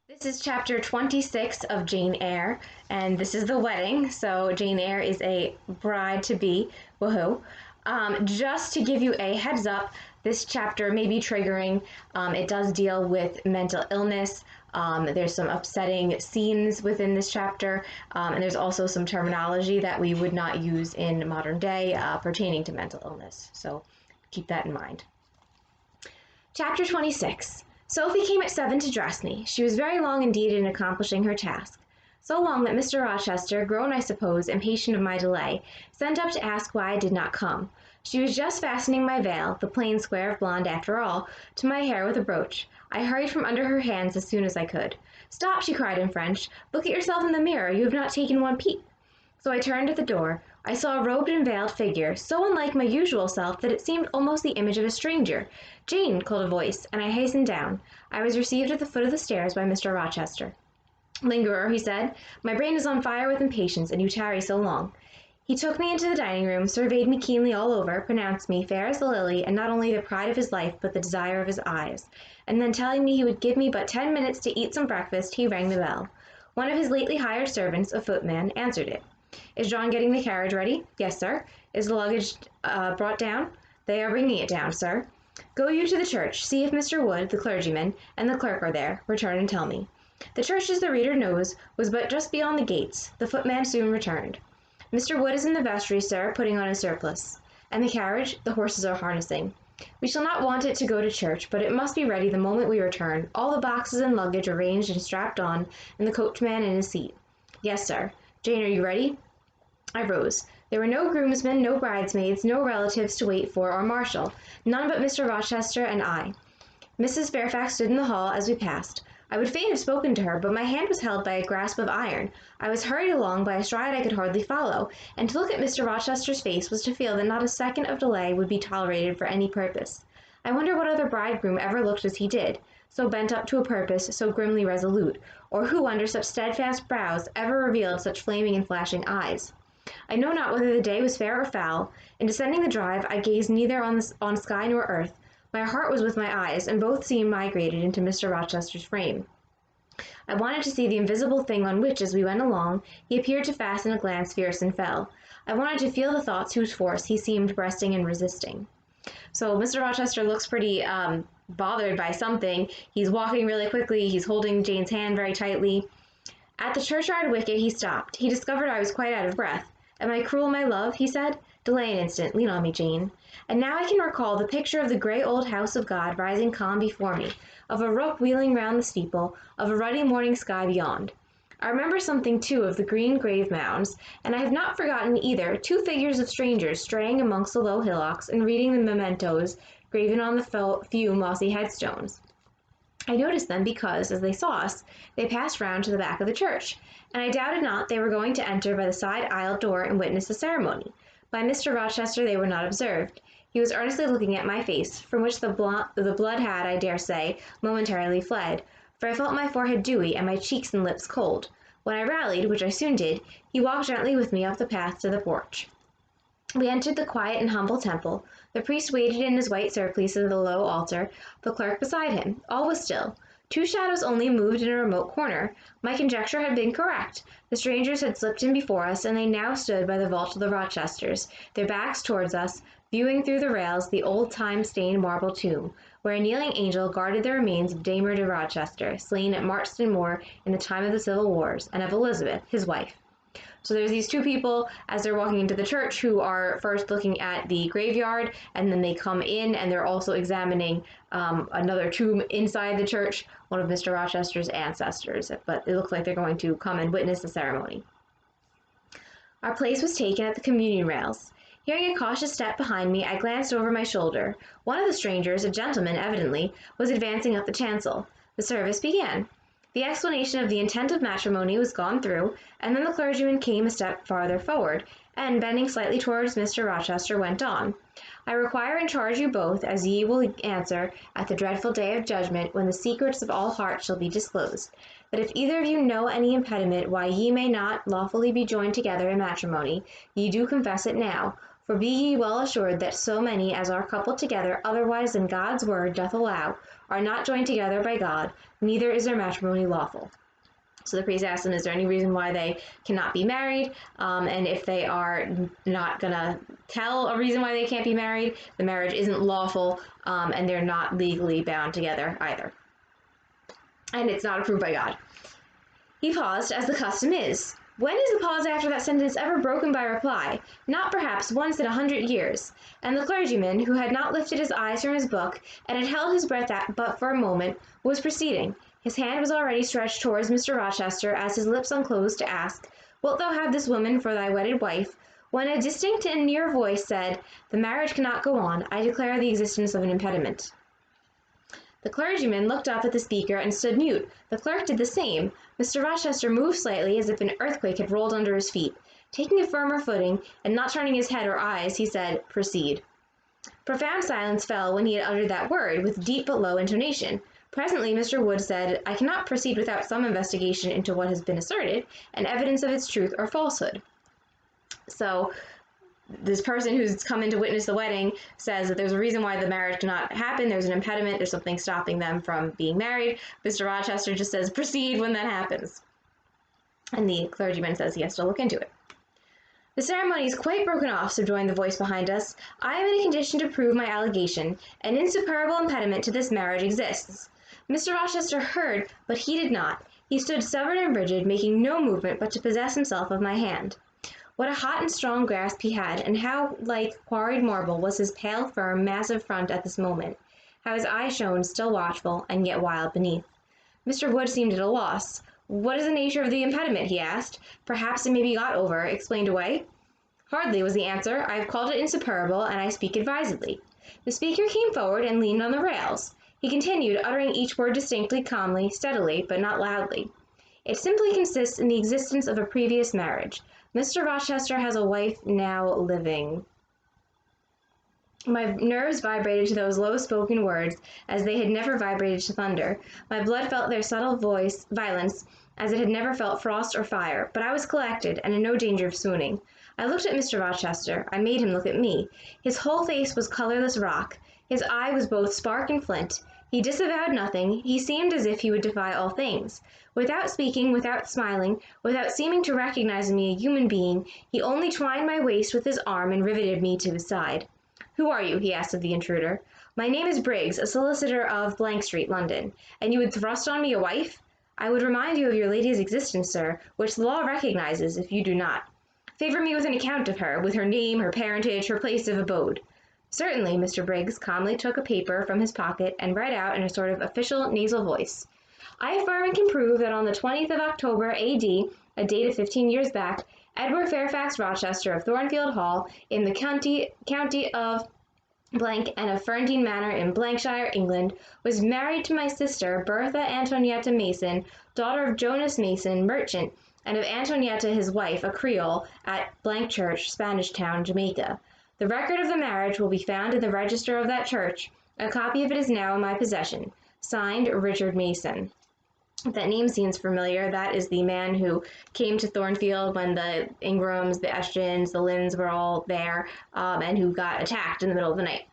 This is chapter 26 of Jane Eyre, and this is the wedding. So Jane Eyre is a bride-to-be. Woohoo. Just to give you a heads up, this chapter may be triggering. It does deal with mental illness. There's some upsetting scenes within this chapter, and there's also some terminology that we would not use in modern day pertaining to mental illness. So keep that in mind. Chapter 26. Sophie came at 7 to dress me. She was very long indeed in accomplishing her task. So long that Mr. Rochester, grown, I suppose, impatient of my delay, sent up to ask why I did not come. She was just fastening my veil, the plain square of blonde after all, to my hair with a brooch. I hurried from under her hands as soon as I could. "Stop," she cried in French. "Look at yourself in the mirror. You have not taken one peep." So I turned at the door. I saw a robed and veiled figure, so unlike my usual self that it seemed almost the image of a stranger. "Jane," called a voice, and I hastened down. I was received at the foot of the stairs by Mr. Rochester. "Lingerer," he said, "my brain is on fire with impatience, and you tarry so long." He took me into the dining room, surveyed me keenly all over, pronounced me fair as the lily, and not only the pride of his life, but the desire of his eyes. And then telling me he would give me but 10 minutes to eat some breakfast, he rang the bell. One of his lately hired servants, a footman, answered it. "Is John getting the carriage ready?" "Yes, sir." "Is the luggage brought down?" "They are bringing it down, sir." "Go you to the church, see if Mr. Wood, the clergyman, and the clerk are there. Return and tell me." The church, as the reader knows, was but just beyond the gates. The footman soon returned. "Mr. Wood is in the vestry, sir, putting on his surplice." "And the carriage?" "The horses are harnessing." "We shall not want it to go to church, but it must be ready the moment we return, all the boxes and luggage arranged and strapped on, and the coachman in his seat." "Yes, sir." "Jane, are you ready?" I rose. There were no groomsmen, no bridesmaids, no relatives to wait for or marshal, none but Mr. Rochester and I. Mrs. Fairfax stood in the hall as we passed. I would fain have spoken to her, but my hand was held by a grasp of iron. I was hurried along by a stride I could hardly follow, and to look at Mr. Rochester's face was to feel that not a second of delay would be tolerated for any purpose. I wonder what other bridegroom ever looked as he did, so bent up to a purpose, so grimly resolute, or who under such steadfast brows ever revealed such flaming and flashing eyes. I know not whether the day was fair or foul. In descending the drive, I gazed neither on sky nor earth. My heart was with my eyes, and both seemed migrated into Mr. Rochester's frame. I wanted to see the invisible thing on which, as we went along, he appeared to fasten a glance fierce and fell. I wanted to feel the thoughts whose force he seemed breasting and resisting. So Mr. Rochester looks pretty bothered by something. He's walking really quickly. He's holding Jane's hand very tightly. At the churchyard wicket he stopped. He discovered I was quite out of breath. "Am I cruel, my love?" he said. "Delay an instant. Lean on me, Jane." And now I can recall the picture of the grey old house of God rising calm before me, of a rook wheeling round the steeple, of a ruddy morning sky beyond. I remember something, too, of the green grave mounds, and I have not forgotten either 2 figures of strangers straying amongst the low hillocks and reading the mementos graven on the few mossy headstones. I noticed them because, as they saw us, they passed round to the back of the church, and I doubted not they were going to enter by the side aisle door and witness the ceremony. By Mr. Rochester they were not observed. He was earnestly looking at my face, from which the blood had, I dare say, momentarily fled, for I felt my forehead dewy and my cheeks and lips cold. When I rallied, which I soon did, he walked gently with me up the path to the porch. We entered the quiet and humble temple. The priest waited in his white surplice at the low altar, the clerk beside him. All was still. 2 shadows only moved in a remote corner. My conjecture had been correct. The strangers had slipped in before us, and they now stood by the vault of the Rochesters, their backs towards us, viewing through the rails the old time-stained marble tomb, where a kneeling angel guarded the remains of Damer de Rochester, slain at Marston Moor in the time of the Civil Wars, and of Elizabeth, his wife. So there's these 2 people as they're walking into the church who are first looking at the graveyard, and then they come in and they're also examining another tomb inside the church, one of Mr. Rochester's ancestors, but it looks like they're going to come and witness the ceremony. Our place was taken at the communion rails. Hearing a cautious step behind me, I glanced over my shoulder. One of the strangers, a gentleman evidently, was advancing up the chancel. The service began. The explanation of the intent of matrimony was gone through, and then the clergyman came a step farther forward, and, bending slightly towards Mr. Rochester, went on. "I require and charge you both, as ye will answer at the dreadful day of judgment, when the secrets of all hearts shall be disclosed, that if either of you know any impediment why ye may not lawfully be joined together in matrimony, ye do confess it now, For be ye well assured that so many as are coupled together otherwise than God's word doth allow are not joined together by God, neither is their matrimony lawful. So the priest asked them, is there any reason why they cannot be married? And if they are not going to tell a reason why they can't be married, the marriage isn't lawful, and they're not legally bound together either. And it's not approved by God. He paused, as the custom is. When is the pause after that sentence ever broken by reply? Not perhaps once in 100 years. And the clergyman, who had not lifted his eyes from his book, and had held his breath but for a moment, was proceeding. His hand was already stretched towards Mr. Rochester, as his lips unclosed to ask, Wilt thou have this woman for thy wedded wife? When a distinct and near voice said, The marriage cannot go on. I declare the existence of an impediment. The clergyman looked up at the speaker and stood mute. The clerk did the same. Mr. Rochester moved slightly, as if an earthquake had rolled under his feet. Taking a firmer footing, and not turning his head or eyes, he said, Proceed. Profound silence fell when he had uttered that word, with deep but low intonation. Presently Mr. Wood said, I cannot proceed without some investigation into what has been asserted, and evidence of its truth or falsehood. So this person who's come in to witness the wedding says that there's a reason why the marriage cannot happen, there's an impediment, there's something stopping them from being married. Mr. Rochester just says, proceed when that happens. And the clergyman says he has to look into it. The ceremony is quite broken off, subjoined the voice behind us. I am in a condition to prove my allegation. An insuperable impediment to this marriage exists. Mr. Rochester heard, but he did not. He stood stubborn and rigid, making no movement but to possess himself of my hand. What a hot and strong grasp he had, and how like quarried marble was his pale, firm, massive front at this moment. How his eyes shone, still watchful, and yet wild beneath. Mr. Wood seemed at a loss. What is the nature of the impediment? He asked. Perhaps it may be got over, explained away. Hardly, was the answer. I have called it insuperable, and I speak advisedly. The speaker came forward and leaned on the rails. He continued, uttering each word distinctly, calmly, steadily, but not loudly. It simply consists in the existence of a previous marriage. Mr. Rochester has a wife now living. My nerves vibrated to those low-spoken words as they had never vibrated to thunder. My blood felt their subtle violence as it had never felt frost or fire, but I was collected and in no danger of swooning. I looked at Mr. Rochester. I made him look at me. His whole face was colorless rock. His eye was both spark and flint. He disavowed nothing. He seemed as if he would defy all things. Without speaking, without smiling, without seeming to recognize me a human being, he only twined my waist with his arm and riveted me to his side. Who are you? He asked of the intruder. My name is Briggs, a solicitor of Blank Street, London. And you would thrust on me a wife? I would remind you of your lady's existence, sir, which the law recognizes if you do not. Favor me with an account of her, with her name, her parentage, her place of abode. Certainly, Mr. Briggs calmly took a paper from his pocket and read out in a sort of official nasal voice. I affirm and can prove that on the 20th of October, A.D., a date of 15 years back, Edward Fairfax Rochester of Thornfield Hall, in the county of Blank and of Ferndean Manor in Blankshire, England, was married to my sister, Bertha Antonietta Mason, daughter of Jonas Mason, merchant, and of Antonietta his wife, a Creole, at Blank Church, Spanish Town, Jamaica. The record of the marriage will be found in the register of that church. A copy of it is now in my possession. Signed, Richard Mason. That name seems familiar. That is the man who came to Thornfield when the Ingrams, the Eshens, the Lynns were all there, and who got attacked in the middle of the night.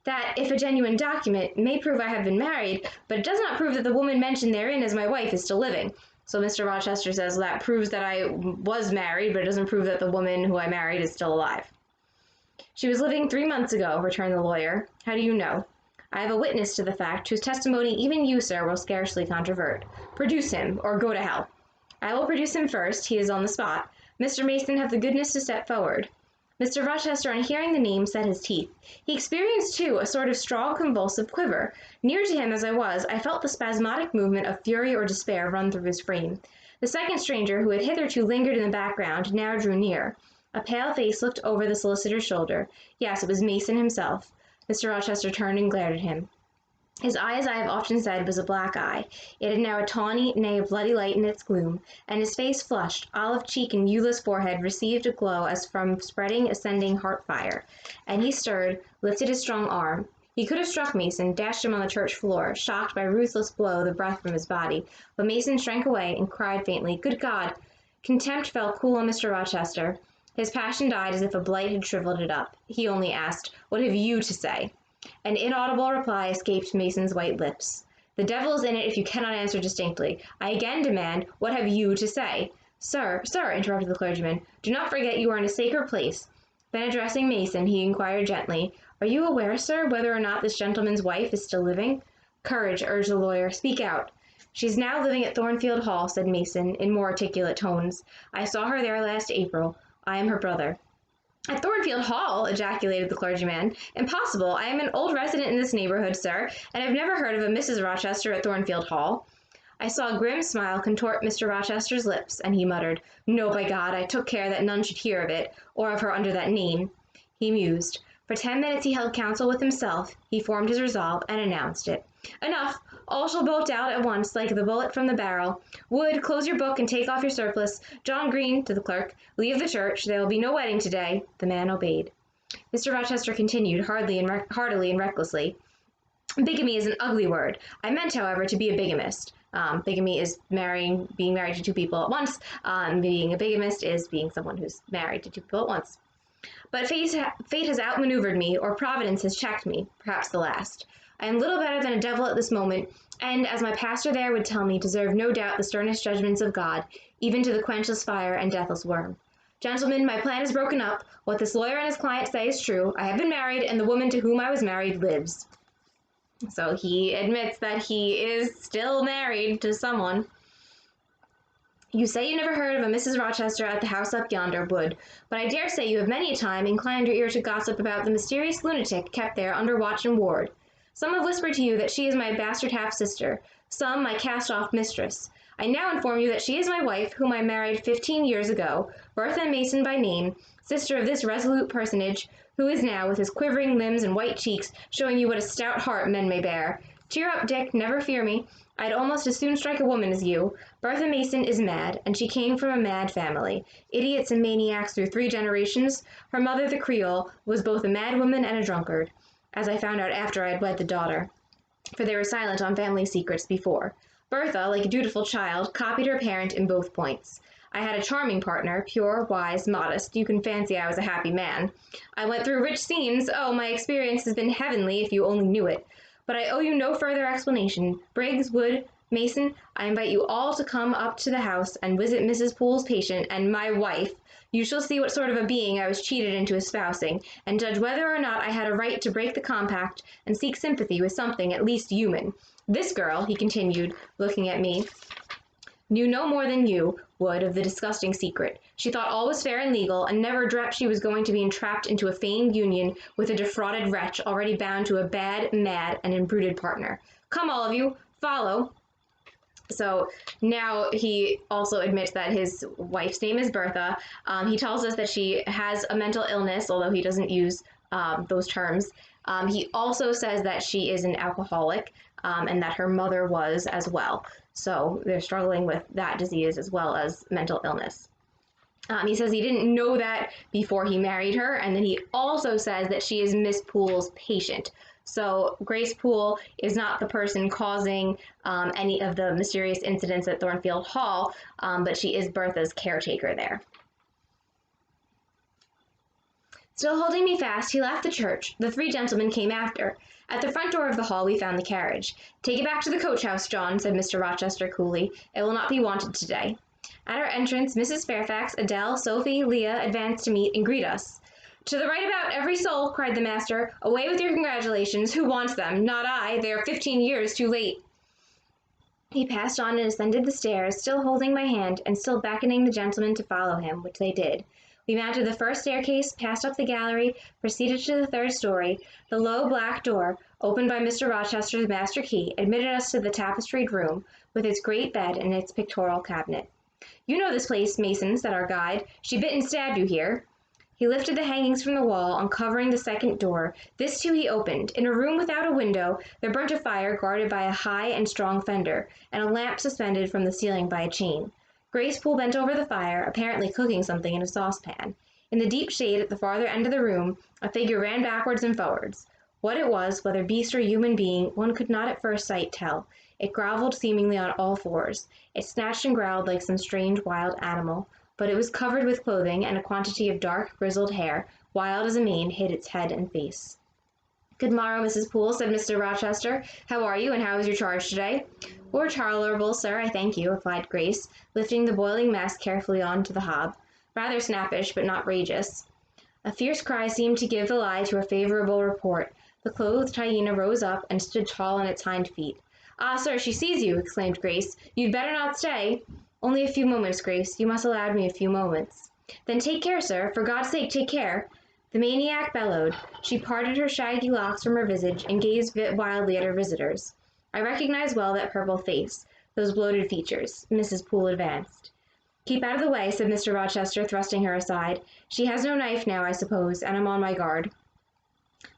That, if a genuine document, may prove I have been married, but it does not prove that the woman mentioned therein as my wife is still living. So Mr. Rochester says that proves that I was married, but it doesn't prove that the woman who I married is still alive. She was living 3 months ago, returned the lawyer. How do you know? I have a witness to the fact, whose testimony even you, sir, will scarcely controvert. Produce him, or go to hell. I will produce him first. He is on the spot. Mr. Mason, have the goodness to step forward. Mr. Rochester, on hearing the name, set his teeth. He experienced, too, a sort of strong convulsive quiver. Near to him as I was, I felt the spasmodic movement of fury or despair run through his frame. The second stranger, who had hitherto lingered in the background, now drew near. A pale face looked over the solicitor's shoulder. Yes, it was Mason himself. Mr. Rochester turned and glared at him. His eye, as I have often said, was a black eye. It had now a tawny, nay, a bloody light in its gloom, and his face flushed, olive cheek and hueless forehead received a glow as from spreading, ascending heart fire. And he stirred, lifted his strong arm. He could have struck Mason, dashed him on the church floor, shocked by a ruthless blow the breath from his body, but Mason shrank away and cried faintly, Good God! Contempt fell cool on Mr. Rochester. His passion died as if a blight had shriveled it up. He only asked, "What have you to say?" An inaudible reply escaped Mason's white lips. "The devil is in it if you cannot answer distinctly. I again demand, what have you to say?" Sir, interrupted the clergyman, "do not forget you are in a sacred place." Then addressing Mason, he inquired gently, "Are you aware, sir, whether or not this gentleman's wife is still living?" "Courage," urged the lawyer. "Speak out." "She is now living at Thornfield Hall," said Mason, in more articulate tones. "I saw her there last April. I am her brother." "At Thornfield Hall!" ejaculated the clergyman. "Impossible! I am an old resident in this neighborhood, sir, and have never heard of a Mrs. Rochester at Thornfield Hall." I saw a grim smile contort Mr. Rochester's lips, and he muttered, "No, by God, I took care that none should hear of it, or of her under that name." He mused. For 10 minutes he held counsel with himself. He formed his resolve, and announced it. "Enough! All shall bolt out at once, like the bullet from the barrel. Wood, close your book and take off your surplice. John Green," to the clerk, "leave the church. There will be no wedding today." The man obeyed. Mr. Rochester continued, heartily and recklessly, "Bigamy is an ugly word. I meant, however, to be a bigamist. Bigamy is being married to two people at once. Being a bigamist is being someone who's married to two people at once. But fate has outmaneuvered me, or Providence has checked me, perhaps the last. I am little better than a devil at this moment, and, as my pastor there would tell me, deserve no doubt the sternest judgments of God, even to the quenchless fire and deathless worm. Gentlemen, my plan is broken up. What this lawyer and his client say is true. I have been married, and the woman to whom I was married lives." So he admits that he is still married to someone. "You say you never heard of a Mrs. Rochester at the house up yonder, Wood, but I dare say you have many a time inclined your ear to gossip about the mysterious lunatic kept there under watch and ward. Some have whispered to you that she is my bastard half-sister, some my cast-off mistress. I now inform you that she is my wife, whom I married 15 years ago, Bertha Mason by name, sister of this resolute personage, who is now, with his quivering limbs and white cheeks, showing you what a stout heart men may bear. Cheer up, Dick, never fear me. I'd almost as soon strike a woman as you. Bertha Mason is mad, and she came from a mad family. Idiots and maniacs through 3 generations. Her mother, the Creole, was both a mad woman and a drunkard, as I found out after I had wed the daughter, for they were silent on family secrets before. Bertha, like a dutiful child, copied her parent in both points. I had a charming partner, pure, wise, modest. You can fancy I was a happy man. I went through rich scenes. Oh, my experience has been heavenly, if you only knew it. But I owe you no further explanation. Briggs, Wood, Mason, I invite you all to come up to the house and visit Mrs. Poole's patient and my wife. You shall see what sort of a being I was cheated into espousing, and judge whether or not I had a right to break the compact and seek sympathy with something at least human. This girl," he continued, looking at me, "knew no more than you would of the disgusting secret. She thought all was fair and legal, and never dreamt she was going to be entrapped into a feigned union with a defrauded wretch already bound to a bad, mad, and imbruted partner. Come, all of you, follow." So now he also admits that his wife's name is Bertha. He tells us that she has a mental illness, although he doesn't use those terms. He also says that she is an alcoholic, and that her mother was as well. So they're struggling with that disease as well as mental illness. He says he didn't know that before he married her, and then he also says that she is Miss Poole's patient. So Grace Poole is not the person causing any of the mysterious incidents at Thornfield Hall, but she is Bertha's caretaker there. Still holding me fast, he left the church. The 3 gentlemen came after. At the front door of the hall we found the carriage. "Take it back to the coach-house, John," said Mr. Rochester coolly. "It will not be wanted today." At our entrance, Mrs. Fairfax, Adele, Sophie, Leah advanced to meet and greet us. "To the right about every soul," cried the master. "Away with your congratulations. Who wants them? Not I. They are 15 years too late." He passed on and ascended the stairs, still holding my hand, and still beckoning the gentlemen to follow him, which they did. We mounted the first staircase, passed up the gallery, proceeded to the 3rd story. The low black door, opened by Mr. Rochester's master key, admitted us to the tapestried room, with its great bed and its pictorial cabinet. "You know this place, Mason," said our guide. "She bit and stabbed you here." He lifted the hangings from the wall, uncovering the 2nd door. This too he opened. In a room without a window, there burnt a fire guarded by a high and strong fender, and a lamp suspended from the ceiling by a chain. Grace Poole bent over the fire, apparently cooking something in a saucepan. In the deep shade at the farther end of the room, a figure ran backwards and forwards. What it was, whether beast or human being, one could not at first sight tell. It groveled seemingly on all 4s. It snatched and growled like some strange wild animal. but it was covered with clothing, and a quantity of dark, grizzled hair, wild as a mane, hid its head and face. "Good morrow, Mrs. Poole," said Mr. Rochester. "How are you, and how is your charge today?" "We're tolerable, sir, I thank you," replied Grace, lifting the boiling mess carefully on to the hob. "Rather snappish, but not rageous." A fierce cry seemed to give the lie to a favorable report. The clothed hyena rose up and stood tall on its hind feet. "Ah, sir, she sees you!" exclaimed Grace. "You'd better not stay." "Only a few moments, Grace. You must allow me a few moments." "Then take care, sir. For God's sake, take care." The maniac bellowed. She parted her shaggy locks from her visage and gazed wildly at her visitors. "I recognize well that purple face, those bloated features." Mrs. Poole advanced. "Keep out of the way," said Mr. Rochester, thrusting her aside. "She has no knife now, I suppose, and I'm on my guard."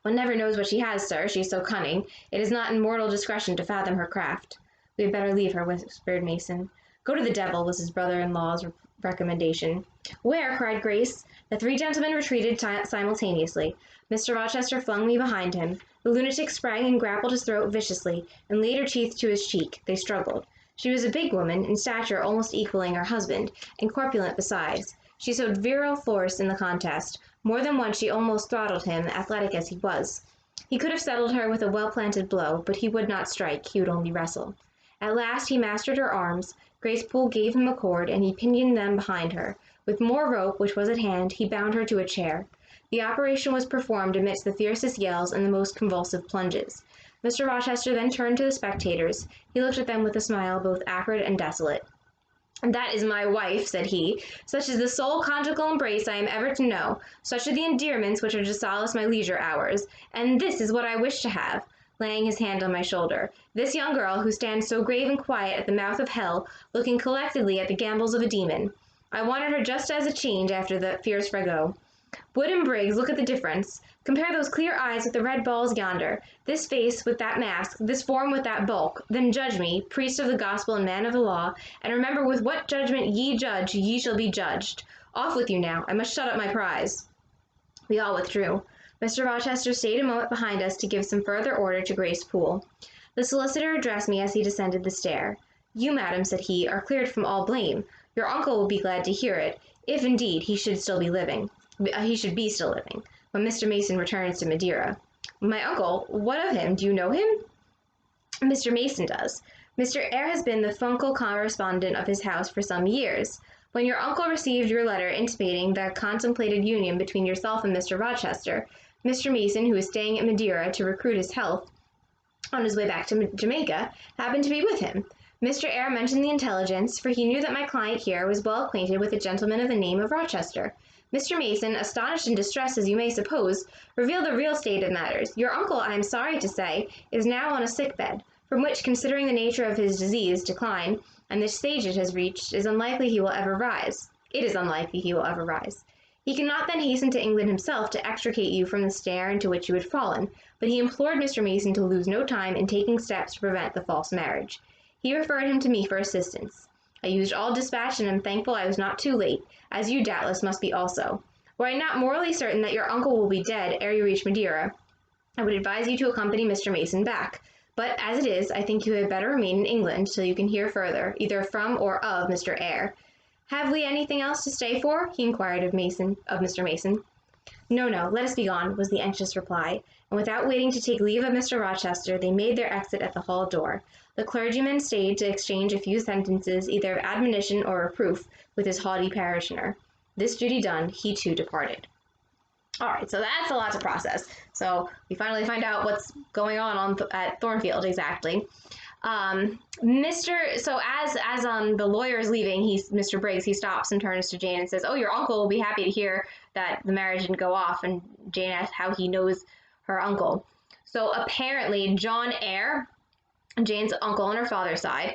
"One never knows what she has, sir. She is so cunning. It is not in mortal discretion to fathom her craft." "We had better leave her," whispered Mason. "Go to the devil," was his brother-in-law's recommendation. "Where?" cried Grace. The three gentlemen retreated simultaneously. Mr. Rochester flung me behind him. The lunatic sprang and grappled his throat viciously, and laid her teeth to his cheek. They struggled. She was a big woman, in stature almost equaling her husband, and corpulent besides. She showed virile force in the contest. More than once she almost throttled him, athletic as he was. He could have settled her with a well-planted blow, but he would not strike, he would only wrestle. At last he mastered her arms. Grace Poole gave him a cord, and he pinioned them behind her. With more rope, which was at hand, he bound her to a chair. The operation was performed amidst the fiercest yells and the most convulsive plunges. Mr. Rochester then turned to the spectators. He looked at them with a smile both acrid and desolate. "That is my wife," said he. "Such is the sole conjugal embrace I am ever to know. Such are the endearments which are to solace my leisure hours. And this is what I wish to have," laying his hand on my shoulder. "This young girl, who stands so grave and quiet at the mouth of hell, looking collectedly at the gambols of a demon. I wanted her just as a change after the fierce Ragot. Wood and Briggs, look at the difference. Compare those clear eyes with the red balls yonder, this face with that mask, this form with that bulk. Then judge me, priest of the gospel and man of the law, and remember with what judgment ye judge, ye shall be judged. Off with you now, I must shut up my prize." We all withdrew. Mr. Rochester stayed a moment behind us to give some further order to Grace Poole. The solicitor addressed me as he descended the stair. "You, madam," said he, "are cleared from all blame. Your uncle will be glad to hear it, if indeed he should be still living, when Mr. Mason returns to Madeira." "My uncle? What of him? Do you know him?" "Mr. Mason does. Mr. Eyre has been the funcal correspondent of his house for some years. When your uncle received your letter intimating the contemplated union between yourself and Mr. Rochester, Mr. Mason, who is staying at Madeira to recruit his health on his way back to Jamaica, happened to be with him. Mr. Eyre mentioned the intelligence, for he knew that my client here was well acquainted with a gentleman of the name of Rochester. Mr. Mason, astonished and distressed as you may suppose, revealed the real state of matters. Your uncle, I am sorry to say, is now on a sick bed, from which, considering the nature of his disease, decline, and the stage it has reached, it is unlikely he will ever rise. He cannot then hasten to England himself to extricate you from the snare into which you had fallen, but he implored Mr. Mason to lose no time in taking steps to prevent the false marriage. He referred him to me for assistance. I used all dispatch and am thankful I was not too late, as you doubtless must be also. Were I not morally certain that your uncle will be dead ere you reach Madeira, I would advise you to accompany Mr. Mason back. But as it is, I think you had better remain in England till you can hear further, either from or of Mr. Eyre. Have we anything else to stay for?" he inquired of Mr. Mason. No, let us be gone," was the anxious reply, and without waiting to take leave of Mr. Rochester, they made their exit at the hall door. The clergyman stayed to exchange a few sentences either of admonition or reproof with his haughty parishioner. This duty done, he too departed. All right, so that's a lot to process. So we finally find out what's going on at Thornfield exactly. The lawyer is leaving, Mr. Briggs, he stops and turns to Jane and says, "Oh, your uncle will be happy to hear that the marriage didn't go off." And Jane asks how he knows her uncle. So apparently John Eyre, Jane's uncle on her father's side,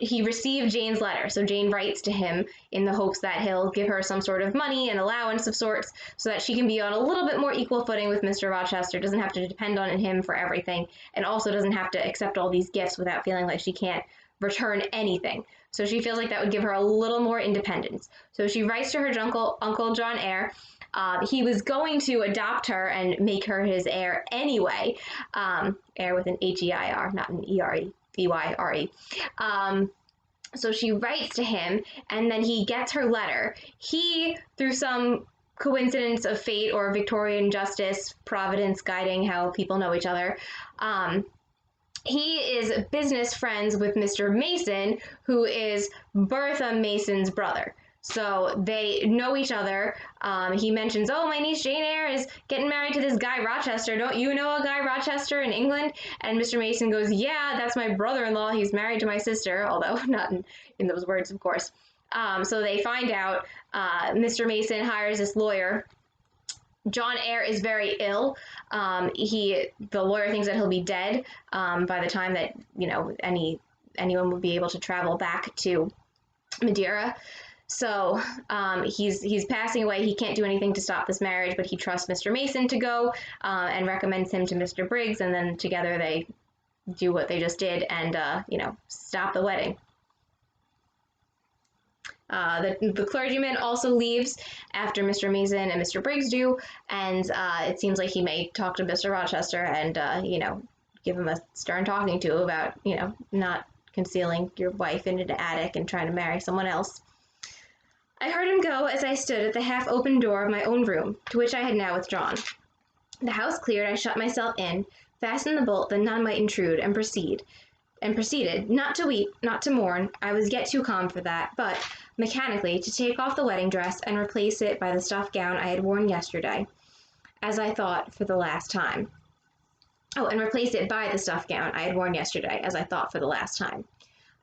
he received Jane's letter. So Jane writes to him in the hopes that he'll give her some sort of money and allowance of sorts so that she can be on a little bit more equal footing with Mr. Rochester, doesn't have to depend on him for everything, and also doesn't have to accept all these gifts without feeling like she can't return anything. So she feels like that would give her a little more independence. So she writes to her Uncle John Eyre. He was going to adopt her and make her his heir anyway. Heir with an H-E-I-R, not an E-R-E-Y-R-E. So she writes to him, and then he gets her letter. He, through some coincidence of fate or Victorian justice, providence guiding how people know each other, he is business friends with Mr. Mason, who is Bertha Mason's brother. So they know each other. He mentions, oh, my niece Jane Eyre is getting married to this guy Rochester. Don't you know a guy Rochester in England? And Mr. Mason goes, yeah, that's my brother-in-law. He's married to my sister, although not in those words, of course. So they find out. Mr. Mason hires this lawyer. John Eyre is very ill. The lawyer thinks that he'll be dead by the time that anyone would be able to travel back to Madeira. So he's passing away. He can't do anything to stop this marriage, but he trusts Mr. Mason to go and recommends him to Mr. Briggs, and then together they do what they just did and stop the wedding. The clergyman also leaves after Mr. Mason and Mr. Briggs do, and it seems like he may talk to Mr. Rochester and give him a stern talking to about not concealing your wife in an attic and trying to marry someone else. I heard him go as I stood at the half-open door of my own room, to which I had now withdrawn. The house cleared, I shut myself in, fastened the bolt that none might intrude, and proceeded, not to weep, not to mourn, I was yet too calm for that, but, mechanically, to take off the wedding dress and replace it by the stuff gown I had worn yesterday, as I thought for the last time. And replace it by the stuff gown I had worn yesterday, as I thought for the last time.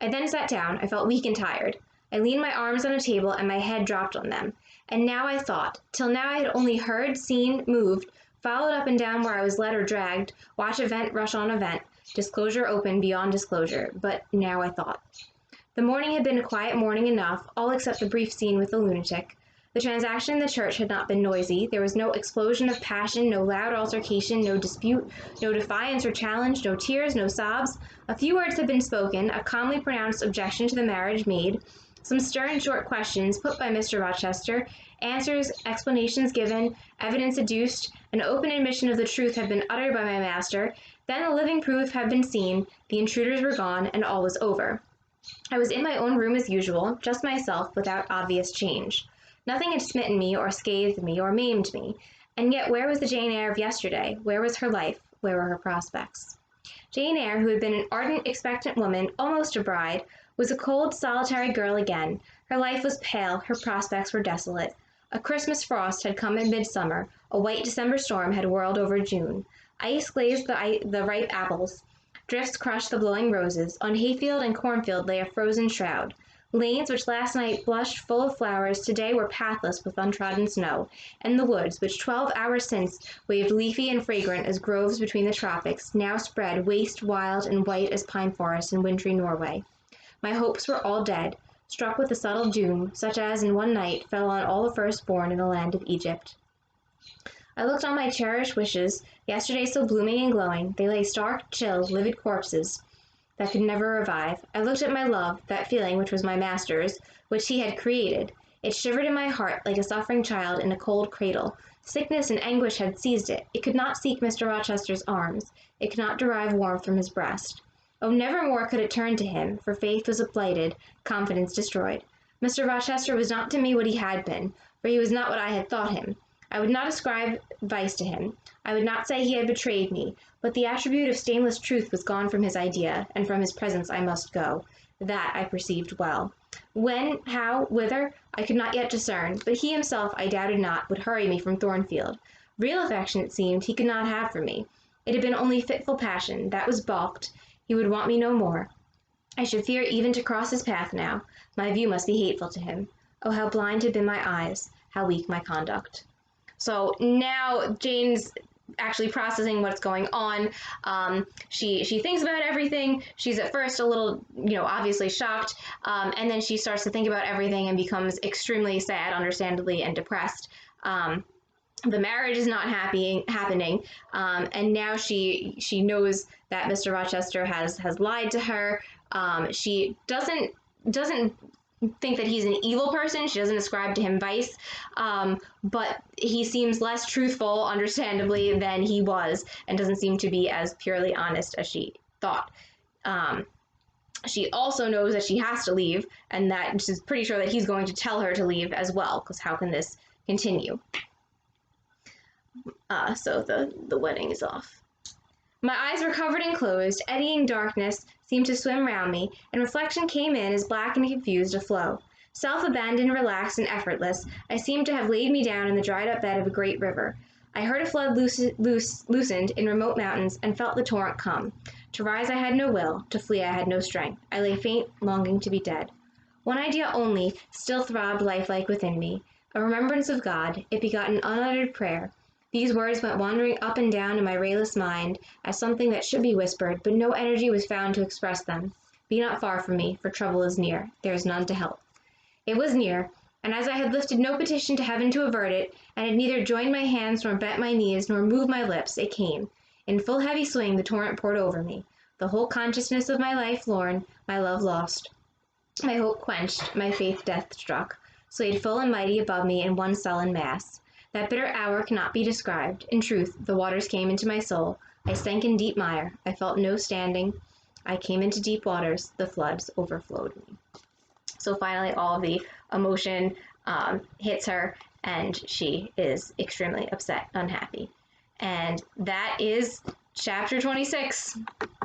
I then sat down. I felt weak and tired. I leaned my arms on a table, and my head dropped on them. And now I thought, till now I had only heard, seen, moved, followed up and down where I was led or dragged, watch event rush on event, disclosure open beyond disclosure, but now I thought. The morning had been a quiet morning enough, all except the brief scene with the lunatic. The transaction in the church had not been noisy. There was no explosion of passion, no loud altercation, no dispute, no defiance or challenge, no tears, no sobs. A few words had been spoken, a calmly pronounced objection to the marriage made, some stern short questions put by Mr. Rochester, answers, explanations given, evidence adduced, an open admission of the truth had been uttered by my master, then the living proof had been seen, the intruders were gone, and all was over. I was in my own room as usual, just myself, without obvious change. Nothing had smitten me, or scathed me, or maimed me, and yet where was the Jane Eyre of yesterday? Where was her life? Where were her prospects? Jane Eyre, who had been an ardent, expectant woman, almost a bride, was a cold, solitary girl again. Her life was pale, her prospects were desolate. A Christmas frost had come in midsummer, a white December storm had whirled over June. Ice glazed the ripe apples. Drifts crushed the blowing roses. On hayfield and cornfield lay a frozen shroud. Lanes which last night blushed full of flowers today were pathless with untrodden snow, and the woods, which 12 hours since waved leafy and fragrant as groves between the tropics, now spread waste, wild, and white as pine forests in wintry Norway. My hopes were all dead, struck with a subtle doom, such as in one night fell on all the firstborn in the land of Egypt. I looked on my cherished wishes, yesterday so blooming and glowing, they lay stark, chill, livid corpses that could never revive. I looked at my love, that feeling which was my master's, which he had created. It shivered in my heart like a suffering child in a cold cradle. Sickness and anguish had seized it. It could not seek Mr. Rochester's arms. It could not derive warmth from his breast. Oh, never more could it turn to him, for faith was blighted, confidence destroyed. Mr. Rochester was not to me what he had been, for he was not what I had thought him. I would not ascribe vice to him. I would not say he had betrayed me, but the attribute of stainless truth was gone from his idea, and from his presence I must go. That I perceived well. When, how, whither, I could not yet discern, but he himself, I doubted not, would hurry me from Thornfield. Real affection, it seemed, he could not have for me. It had been only fitful passion, that was balked. He would want me no more. I should fear even to cross his path now. My view must be hateful to him. Oh, how blind had been my eyes, how weak my conduct. So now Jane's actually processing what's going on. She thinks about everything. She's at first a little, obviously shocked, and then she starts to think about everything and becomes extremely sad, understandably, and depressed. The marriage is not happening, and now she knows that Mr. Rochester has lied to her. She doesn't think that he's an evil person. She doesn't ascribe to him vice, but he seems less truthful, understandably, than he was, and doesn't seem to be as purely honest as she thought. She also knows that she has to leave, and that she's pretty sure that he's going to tell her to leave as well, because how can this continue? So the wedding is off. My eyes were covered and closed, eddying darkness seemed to swim round me, and reflection came in as black and confused a flow. Self-abandoned, relaxed, and effortless, I seemed to have laid me down in the dried-up bed of a great river. I heard a flood loosened in remote mountains, and felt the torrent come. To rise I had no will, to flee I had no strength. I lay faint, longing to be dead. One idea only still throbbed lifelike within me, a remembrance of God. It begot an unuttered prayer. These words went wandering up and down in my rayless mind as something that should be whispered, but no energy was found to express them. Be not far from me, for trouble is near. There is none to help. It was near, and as I had lifted no petition to heaven to avert it, and had neither joined my hands nor bent my knees nor moved my lips, it came. In full heavy swing the torrent poured over me. The whole consciousness of my life lorn, my love lost, my hope quenched, my faith death struck, swayed full and mighty above me in one sullen mass. That bitter hour cannot be described. In truth, the waters came into my soul. I sank in deep mire. I felt no standing. I came into deep waters. The floods overflowed me. So finally, all of the emotion hits her, and she is extremely upset, unhappy. And that is chapter 26.